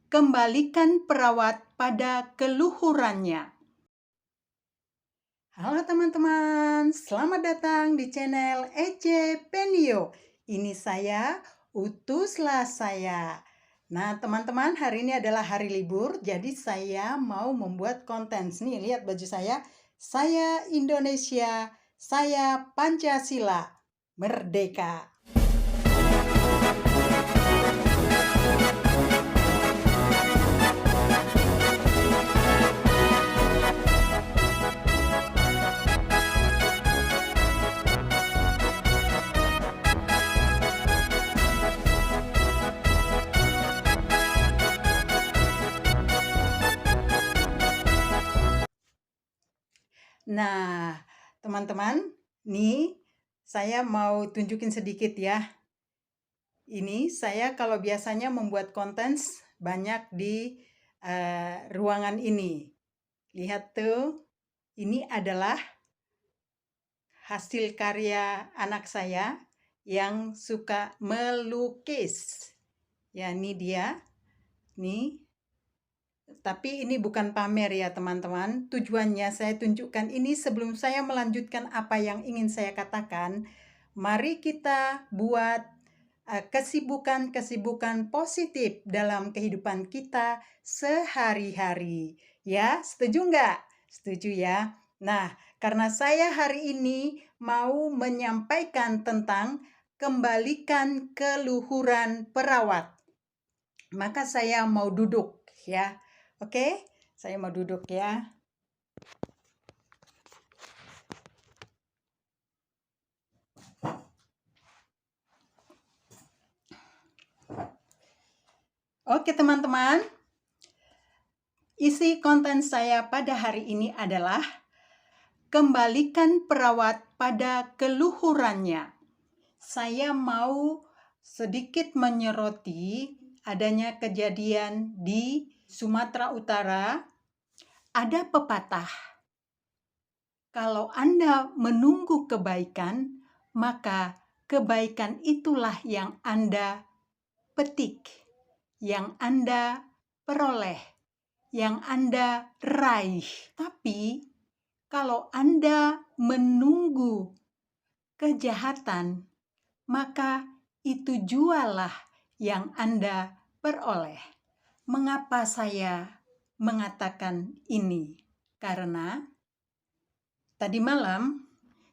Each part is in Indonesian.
kembalikan perawat pada keluhurannya. Halo teman-teman, selamat datang di channel EJ Penio. Ini saya, utuslah saya. Nah teman-teman, hari ini adalah hari libur, jadi saya mau membuat konten. Nih lihat baju saya Indonesia, saya Pancasila, merdeka. Nah, teman-teman, nih saya mau tunjukin sedikit ya. Ini saya kalau biasanya membuat konten banyak di ruangan ini. Lihat tuh, ini adalah hasil karya anak saya yang suka melukis. Ya, ini dia. Nih. Tapi ini bukan pamer ya teman-teman. Tujuannya saya tunjukkan ini sebelum saya melanjutkan apa yang ingin saya katakan. Mari kita buat kesibukan-kesibukan positif dalam kehidupan kita sehari-hari. Ya, setuju nggak? Setuju ya. Nah, karena saya hari ini mau menyampaikan tentang kembalikan keluhuran perawat. Maka saya mau duduk ya. Oke, saya mau duduk ya. Oke teman-teman, isi konten saya pada hari ini adalah kembalikan perawat pada keluhurannya. Saya mau sedikit menyoroti adanya kejadian di Sumatera Utara. Ada pepatah, kalau Anda menunggu kebaikan, maka kebaikan itulah yang Anda petik, yang Anda peroleh, yang Anda raih. Tapi kalau Anda menunggu kejahatan, maka itu jualah yang Anda peroleh. Mengapa saya mengatakan ini? Karena tadi malam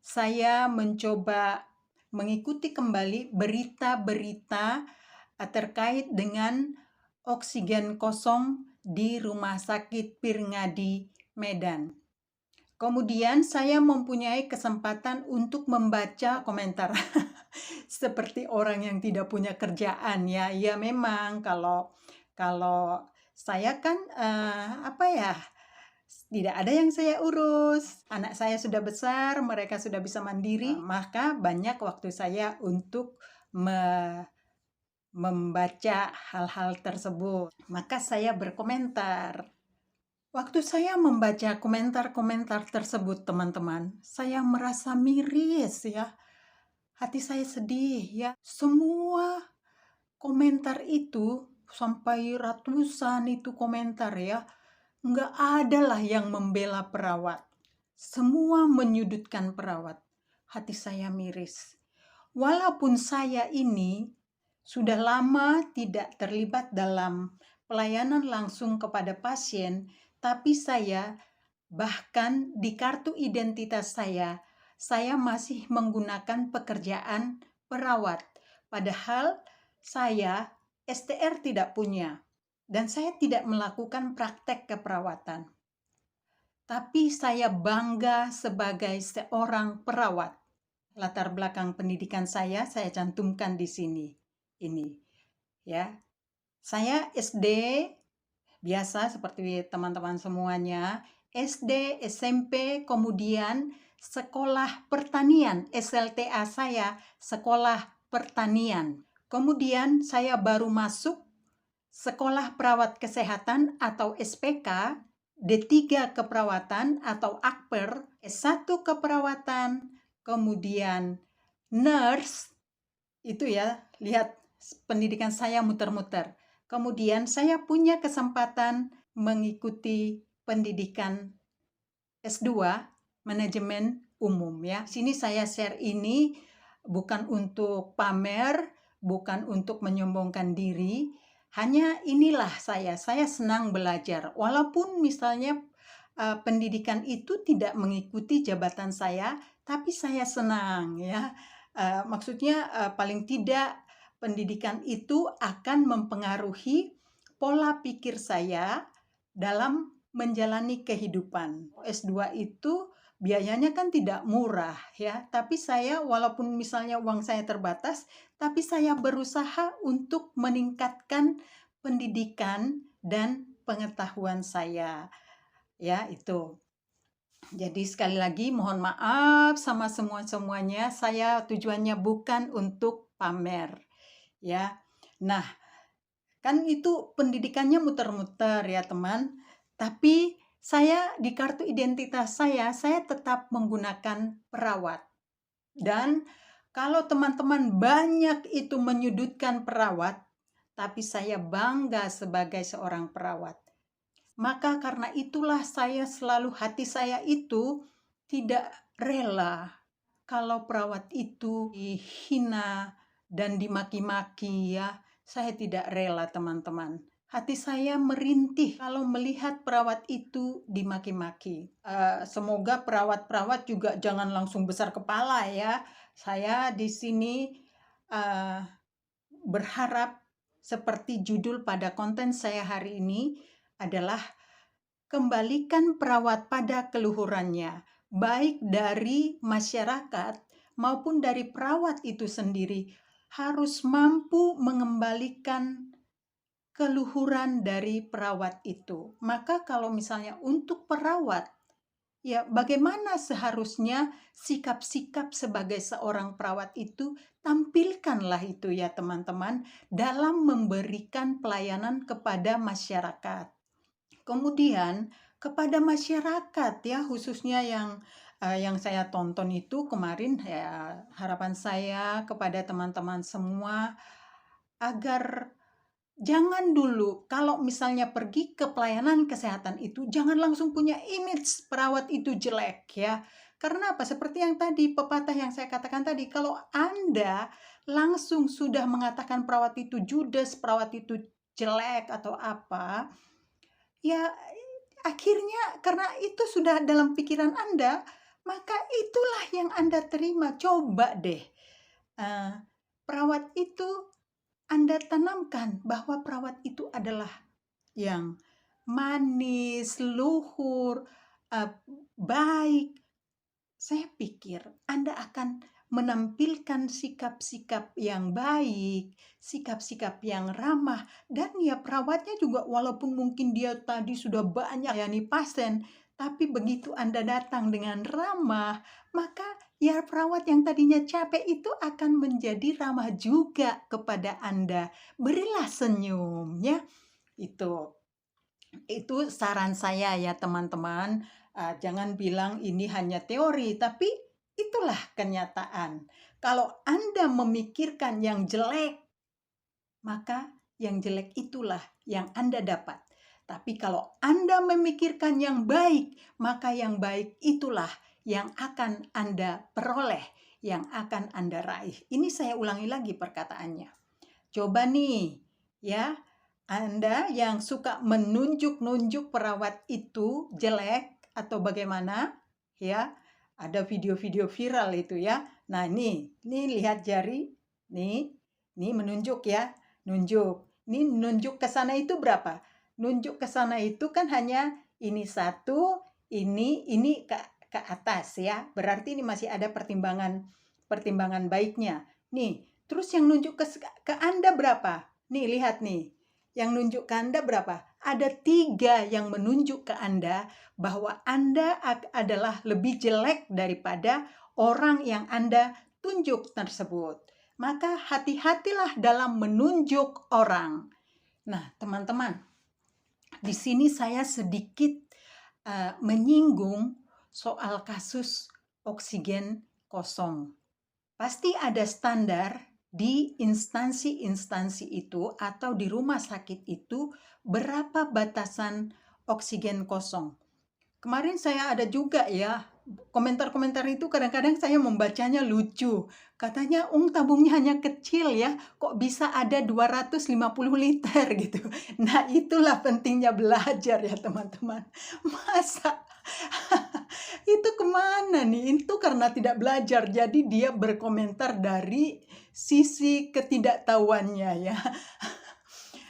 saya mencoba mengikuti kembali berita-berita terkait dengan oksigen kosong di Rumah Sakit Pirngadi, Medan. Kemudian saya mempunyai kesempatan untuk membaca komentar seperti orang yang tidak punya kerjaan ya. Ya memang kalau saya kan tidak ada yang saya urus. Anak saya sudah besar, mereka sudah bisa mandiri, maka banyak waktu saya untuk membaca hal-hal tersebut. Maka saya berkomentar. Waktu saya membaca komentar-komentar tersebut, teman-teman, saya merasa miris ya. Hati saya sedih ya. Semua komentar itu, sampai ratusan itu komentar ya, nggak ada lah yang membela perawat. Semua menyudutkan perawat. Hati saya miris. Walaupun saya ini sudah lama tidak terlibat dalam pelayanan langsung kepada pasien, tapi saya bahkan di kartu identitas saya masih menggunakan pekerjaan perawat. Padahal saya STR tidak punya dan saya tidak melakukan praktek keperawatan. Tapi saya bangga sebagai seorang perawat. Latar belakang pendidikan saya cantumkan di sini. Ini ya. Saya SD biasa seperti teman-teman semuanya, SD, SMP, kemudian sekolah pertanian, SLTA saya sekolah pertanian. Kemudian saya baru masuk sekolah perawat kesehatan atau SPK, D3 keperawatan atau akper, S1 keperawatan, kemudian nurse, itu ya, lihat pendidikan saya muter-muter. Kemudian saya punya kesempatan mengikuti pendidikan S2 manajemen umum ya. Sini saya share ini bukan untuk pamer, bukan untuk menyombongkan diri, hanya inilah saya senang belajar. Walaupun misalnya pendidikan itu tidak mengikuti jabatan saya, tapi saya senang ya. Maksudnya paling tidak pendidikan itu akan mempengaruhi pola pikir saya dalam menjalani kehidupan. S2 itu biayanya kan tidak murah ya, tapi saya walaupun misalnya uang saya terbatas, tapi saya berusaha untuk meningkatkan pendidikan dan pengetahuan saya. Ya, itu. Jadi sekali lagi mohon maaf sama semuanya, saya tujuannya bukan untuk pamer ya. Nah, kan itu pendidikannya muter-muter ya teman, tapi saya di kartu identitas saya tetap menggunakan perawat. Dan kalau teman-teman banyak itu menyudutkan perawat, tapi saya bangga sebagai seorang perawat. Maka karena itulah saya selalu, hati saya itu tidak rela kalau perawat itu dihina dan dimaki-maki ya. Saya tidak rela teman-teman. Hati saya merintih kalau melihat perawat itu dimaki-maki. Semoga perawat-perawat juga jangan langsung besar kepala ya. Saya di sini berharap seperti judul pada konten saya hari ini adalah kembalikan perawat pada keluhurannya, baik dari masyarakat maupun dari perawat itu sendiri harus mampu mengembalikan keluhuran dari perawat itu. Maka kalau misalnya untuk perawat, ya bagaimana seharusnya sikap-sikap sebagai seorang perawat itu, tampilkanlah itu ya teman-teman dalam memberikan pelayanan kepada masyarakat. Kemudian kepada masyarakat ya, khususnya yang saya tonton itu kemarin ya, harapan saya kepada teman-teman semua agar jangan dulu kalau misalnya pergi ke pelayanan kesehatan itu jangan langsung punya image perawat itu jelek ya. Karena apa? Seperti yang tadi pepatah yang saya katakan tadi, kalau Anda langsung sudah mengatakan perawat itu judes, perawat itu jelek atau apa, ya akhirnya karena itu sudah dalam pikiran Anda, maka itulah yang Anda terima. Coba deh, perawat itu Anda tanamkan bahwa perawat itu adalah yang manis, luhur, baik. Saya pikir Anda akan menampilkan sikap-sikap yang baik, sikap-sikap yang ramah, dan ya perawatnya juga walaupun mungkin dia tadi sudah banyak melayani pasien, tapi begitu Anda datang dengan ramah, maka ya perawat yang tadinya capek itu akan menjadi ramah juga kepada Anda. Berilah senyum ya. Itu saran saya ya teman-teman. Jangan bilang ini hanya teori, tapi itulah kenyataan. Kalau Anda memikirkan yang jelek, maka yang jelek itulah yang Anda dapat. Tapi kalau Anda memikirkan yang baik, maka yang baik itulah yang akan Anda peroleh, yang akan Anda raih. Ini saya ulangi lagi perkataannya. Coba nih, ya, Anda yang suka menunjuk-nunjuk perawat itu jelek atau bagaimana, ya, ada video-video viral itu ya. Nah, nih lihat jari, nih menunjuk ya, nunjuk. Ini nunjuk ke sana itu berapa? Nunjuk ke sana itu kan hanya ini satu, ini ke atas ya. Berarti ini masih ada pertimbangan baiknya. Nih, terus yang nunjuk ke Anda berapa? Nih, lihat nih. Yang nunjuk ke Anda berapa? Ada 3 yang menunjuk ke Anda bahwa Anda adalah lebih jelek daripada orang yang Anda tunjuk tersebut. Maka hati-hatilah dalam menunjuk orang. Nah, teman-teman, di sini saya sedikit menyinggung soal kasus oksigen kosong. Pasti ada standar di instansi-instansi itu atau di rumah sakit itu berapa batasan oksigen kosong. Kemarin saya ada juga ya, komentar-komentar itu kadang-kadang saya membacanya lucu. Katanya, tabungnya hanya kecil ya, kok bisa ada 250 liter gitu. Nah, itulah pentingnya belajar ya teman-teman. Masa itu kemana nih? Itu karena tidak belajar, jadi dia berkomentar dari sisi ketidaktahuannya ya.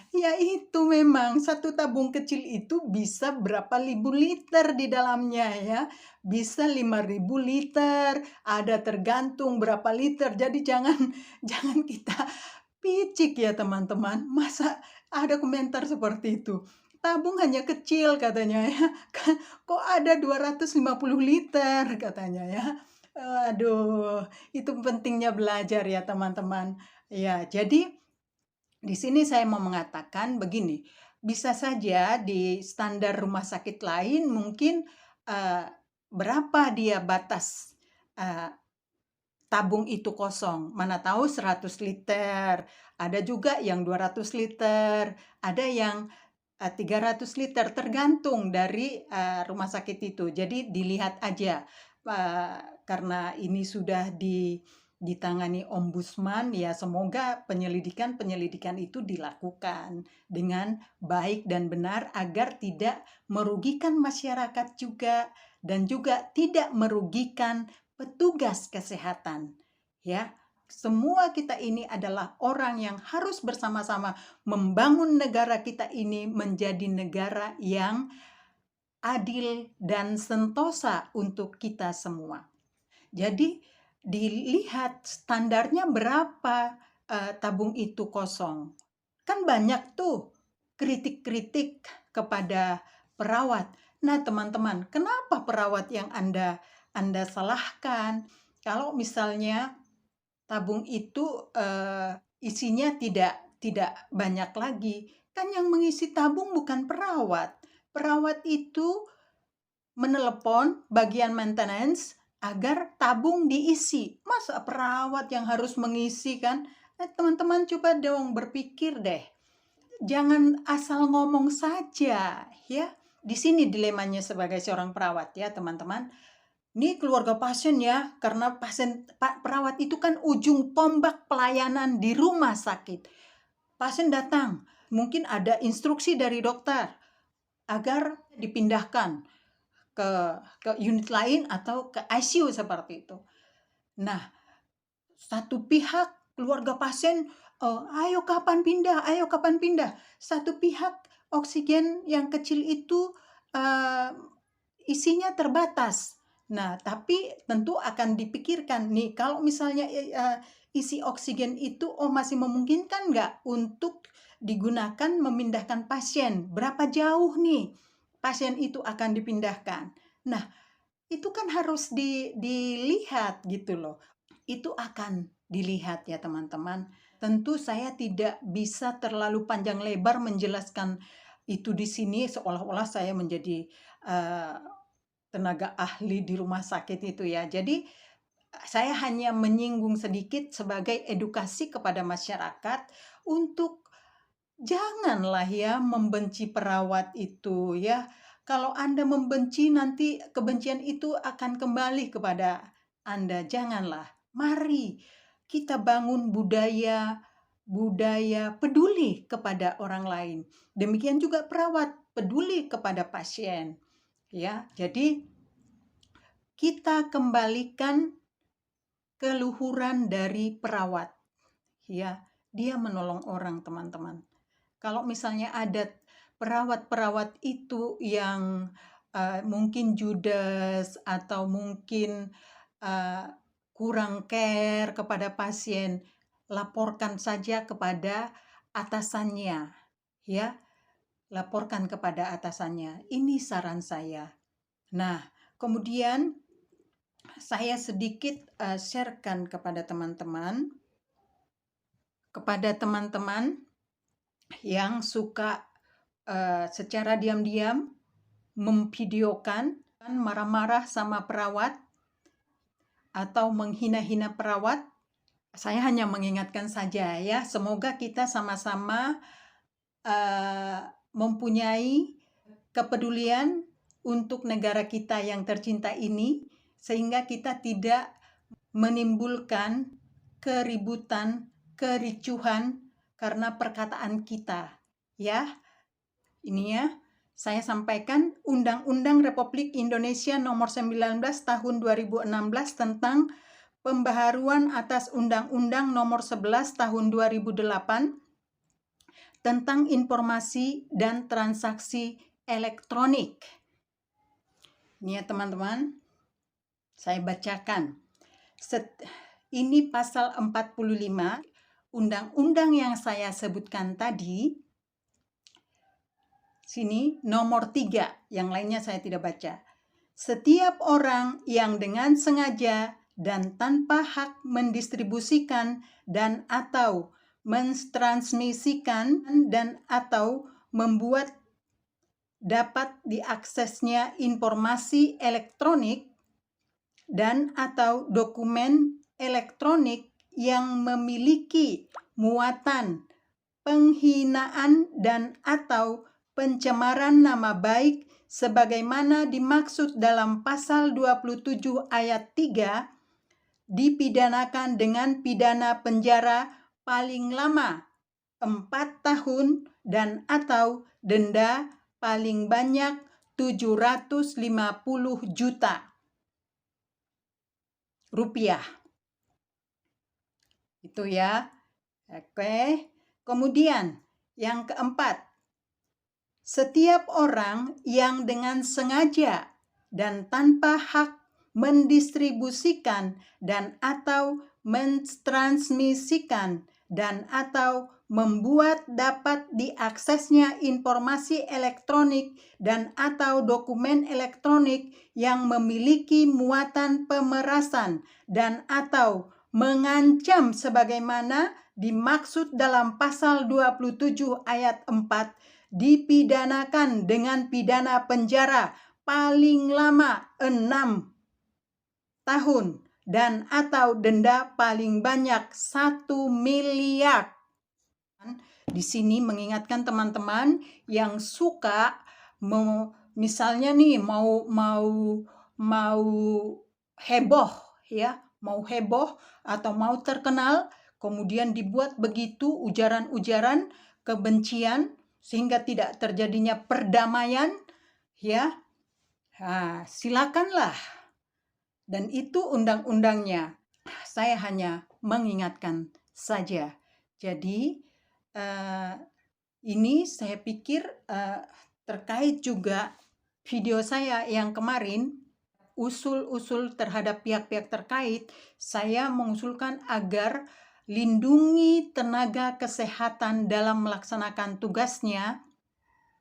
Ya itu memang, satu tabung kecil itu bisa berapa ribu liter di dalamnya ya. Bisa 5.000 liter, ada tergantung berapa liter. Jadi jangan jangan kita picik ya teman-teman. Masa ada komentar seperti itu? Tabung hanya kecil katanya ya. Kok ada 250 liter katanya ya. Aduh, itu pentingnya belajar ya teman-teman. Ya, jadi di sini saya mau mengatakan begini, bisa saja di standar rumah sakit lain mungkin berapa dia batas tabung itu kosong. Mana tahu 100 liter, ada juga yang 200 liter, ada yang 300 liter, tergantung dari rumah sakit itu. Jadi dilihat aja, karena ini sudah ditangani ombudsman, ya semoga penyelidikan-penyelidikan itu dilakukan dengan baik dan benar agar tidak merugikan masyarakat juga dan juga tidak merugikan petugas kesehatan. Ya, semua kita ini adalah orang yang harus bersama-sama membangun negara kita ini menjadi negara yang adil dan sentosa untuk kita semua. Jadi dilihat standarnya berapa tabung itu kosong. Kan banyak tuh kritik-kritik kepada perawat. Nah, teman-teman, kenapa perawat yang Anda salahkan? Kalau misalnya tabung itu isinya tidak banyak lagi, kan yang mengisi tabung bukan perawat. Perawat itu menelepon bagian maintenance agar tabung diisi. Masa perawat yang harus mengisi kan? Teman-teman coba dong berpikir deh. Jangan asal ngomong saja ya. Di sini dilemanya sebagai seorang perawat ya teman-teman. Ini keluarga pasien ya, karena perawat itu kan ujung tombak pelayanan di rumah sakit. Pasien datang, mungkin ada instruksi dari dokter agar dipindahkan ke unit lain atau ke ICU seperti itu. Nah, satu pihak keluarga pasien, ayo kapan pindah, ayo kapan pindah. Satu pihak oksigen yang kecil itu isinya terbatas. Nah, tapi tentu akan dipikirkan nih, kalau misalnya isi oksigen itu masih memungkinkan nggak untuk digunakan memindahkan pasien? Berapa jauh nih pasien itu akan dipindahkan? Nah, itu kan harus dilihat gitu loh. Itu akan dilihat ya teman-teman. Tentu saya tidak bisa terlalu panjang lebar menjelaskan itu di sini seolah-olah saya menjadi tenaga ahli di rumah sakit itu ya. Jadi saya hanya menyinggung sedikit sebagai edukasi kepada masyarakat untuk janganlah ya membenci perawat itu ya. Kalau Anda membenci, nanti kebencian itu akan kembali kepada Anda. Janganlah. Mari kita bangun budaya peduli kepada orang lain. Demikian juga perawat peduli kepada pasien. Ya, jadi kita kembalikan keluhuran dari perawat. Ya, dia menolong orang, teman-teman. Kalau misalnya ada perawat-perawat itu yang mungkin judes atau mungkin kurang care kepada pasien, laporkan saja kepada atasannya, ya. Laporkan kepada atasannya. Ini saran saya. Nah, kemudian saya sedikit sharekan kepada teman-teman yang suka secara diam-diam memvideokan marah-marah sama perawat atau menghina-hina perawat. Saya hanya mengingatkan saja ya, semoga kita sama-sama mempunyai kepedulian untuk negara kita yang tercinta ini, sehingga kita tidak menimbulkan keributan, kericuhan karena perkataan kita. Ya, ini ya, saya sampaikan Undang-Undang Republik Indonesia Nomor 19 Tahun 2016 tentang pembaharuan atas Undang-Undang Nomor 11 Tahun 2008 tentang informasi dan transaksi elektronik. Ini ya teman-teman, saya bacakan. Ini pasal 45, undang-undang yang saya sebutkan tadi, sini nomor 3, yang lainnya saya tidak baca. Setiap orang yang dengan sengaja dan tanpa hak mendistribusikan dan atau mentransmisikan dan atau membuat dapat diaksesnya informasi elektronik dan atau dokumen elektronik yang memiliki muatan penghinaan dan atau pencemaran nama baik sebagaimana dimaksud dalam pasal 27 ayat 3 dipidanakan dengan pidana penjara paling lama 4 tahun dan atau denda paling banyak 750 juta rupiah. Itu ya. Oke. Kemudian yang keempat, setiap orang yang dengan sengaja dan tanpa hak mendistribusikan dan atau mentransmisikan dan atau membuat dapat diaksesnya informasi elektronik dan atau dokumen elektronik yang memiliki muatan pemerasan dan atau mengancam sebagaimana dimaksud dalam pasal 27 ayat 4 dipidanakan dengan pidana penjara paling lama 6 tahun dan atau denda paling banyak 1 miliar. Di sini mengingatkan teman-teman yang suka misalnya nih mau heboh ya, mau heboh atau mau terkenal, kemudian dibuat begitu ujaran-ujaran kebencian sehingga tidak terjadinya perdamaian ya. Nah, silakanlah. Dan itu undang-undangnya. Saya hanya mengingatkan saja. Jadi ini saya pikir terkait juga video saya yang kemarin, usul-usul terhadap pihak-pihak terkait, saya mengusulkan agar lindungi tenaga kesehatan dalam melaksanakan tugasnya.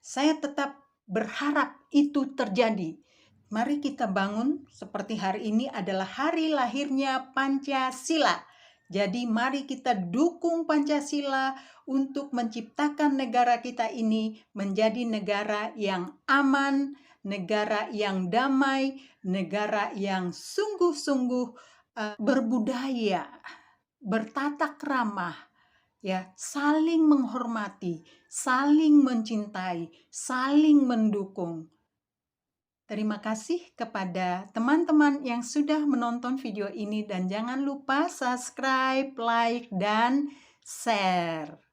Saya tetap berharap itu terjadi. Mari kita bangun seperti hari ini adalah hari lahirnya Pancasila. Jadi mari kita dukung Pancasila untuk menciptakan negara kita ini menjadi negara yang aman, negara yang damai, negara yang sungguh-sungguh berbudaya, bertata krama, ya, saling menghormati, saling mencintai, saling mendukung. Terima kasih kepada teman-teman yang sudah menonton video ini dan jangan lupa subscribe, like, dan share.